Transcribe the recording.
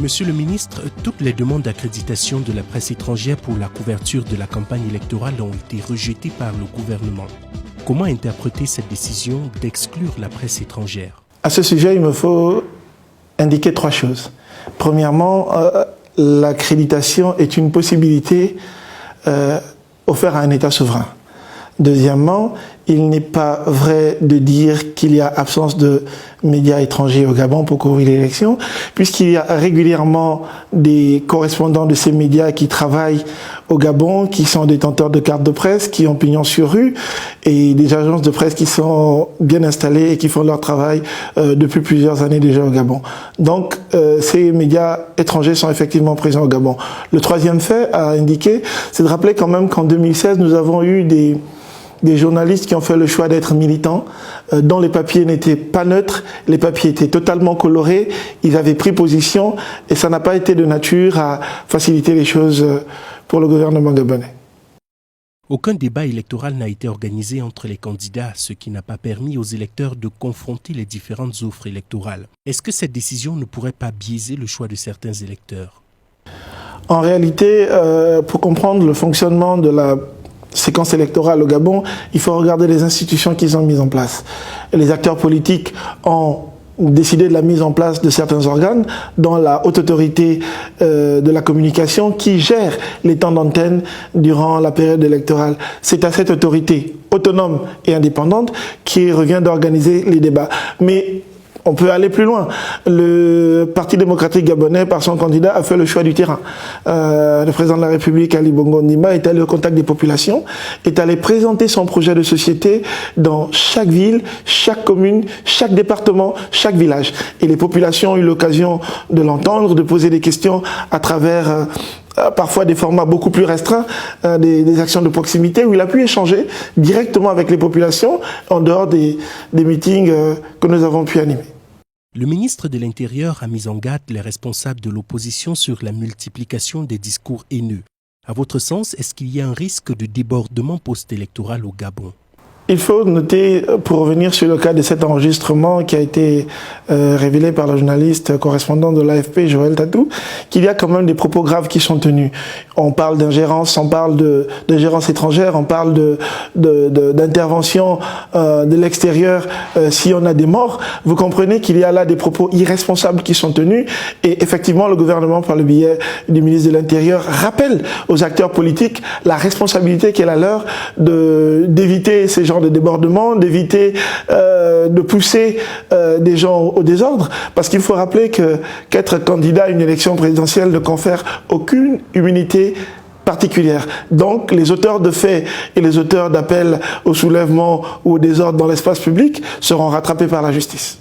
Monsieur le ministre, toutes les demandes d'accréditation de la presse étrangère pour la couverture de la campagne électorale ont été rejetées par le gouvernement. Comment interpréter cette décision d'exclure la presse étrangère? À ce sujet, il me faut indiquer trois choses. Premièrement, l'accréditation est une possibilité offerte à un État souverain. Deuxièmement, il n'est pas vrai de dire qu'il y a absence de médias étrangers au Gabon pour couvrir l'élection, puisqu'il y a régulièrement des correspondants de ces médias qui travaillent au Gabon, qui sont détenteurs de cartes de presse, qui ont pignon sur rue, et des agences de presse qui sont bien installées et qui font leur travail depuis plusieurs années déjà au Gabon. Donc, ces médias étrangers sont effectivement présents au Gabon. Le troisième fait à indiquer, c'est de rappeler quand même qu'en 2016, nous avons eu des journalistes qui ont fait le choix d'être militants, dont les papiers n'étaient pas neutres, les papiers étaient totalement colorés, ils avaient pris position et ça n'a pas été de nature à faciliter les choses pour le gouvernement gabonais. Aucun débat électoral n'a été organisé entre les candidats, ce qui n'a pas permis aux électeurs de confronter les différentes offres électorales. Est-ce que cette décision ne pourrait pas biaiser le choix de certains électeurs? En réalité, pour comprendre le fonctionnement de la séquence électorale au Gabon, il faut regarder les institutions qu'ils ont mises en place. Les acteurs politiques ont décidé de la mise en place de certains organes, dont la haute autorité de la communication qui gère les temps d'antenne durant la période électorale. C'est à cette autorité autonome et indépendante qui revient d'organiser les débats. Mais on peut aller plus loin. Le Parti démocratique gabonais, par son candidat, a fait le choix du terrain. Le président de la République, Ali Bongo Ondimba, est allé au contact des populations, est allé présenter son projet de société dans chaque ville, chaque commune, chaque département, chaque village. Et les populations ont eu l'occasion de l'entendre, de poser des questions à travers parfois des formats beaucoup plus restreints, des actions de proximité où il a pu échanger directement avec les populations en dehors des meetings que nous avons pu animer. Le ministre de l'Intérieur a mis en garde les responsables de l'opposition sur la multiplication des discours haineux. À votre sens, est-ce qu'il y a un risque de débordement post-électoral au Gabon? Il faut noter, pour revenir sur le cas de cet enregistrement qui a été révélé par le journaliste correspondant de l'AFP, Joël Tatou, qu'il y a quand même des propos graves qui sont tenus. On parle d'ingérence, on parle d'ingérence étrangère, on parle d'intervention de l'extérieur si on a des morts. Vous comprenez qu'il y a là des propos irresponsables qui sont tenus et effectivement le gouvernement, par le biais du ministre de l'Intérieur, rappelle aux acteurs politiques la responsabilité qu'elle a leur d'éviter ces genres de débordement, d'éviter de pousser des gens au désordre, parce qu'il faut rappeler qu'être candidat à une élection présidentielle ne confère aucune immunité particulière. Donc les auteurs de faits et les auteurs d'appels au soulèvement ou au désordre dans l'espace public seront rattrapés par la justice.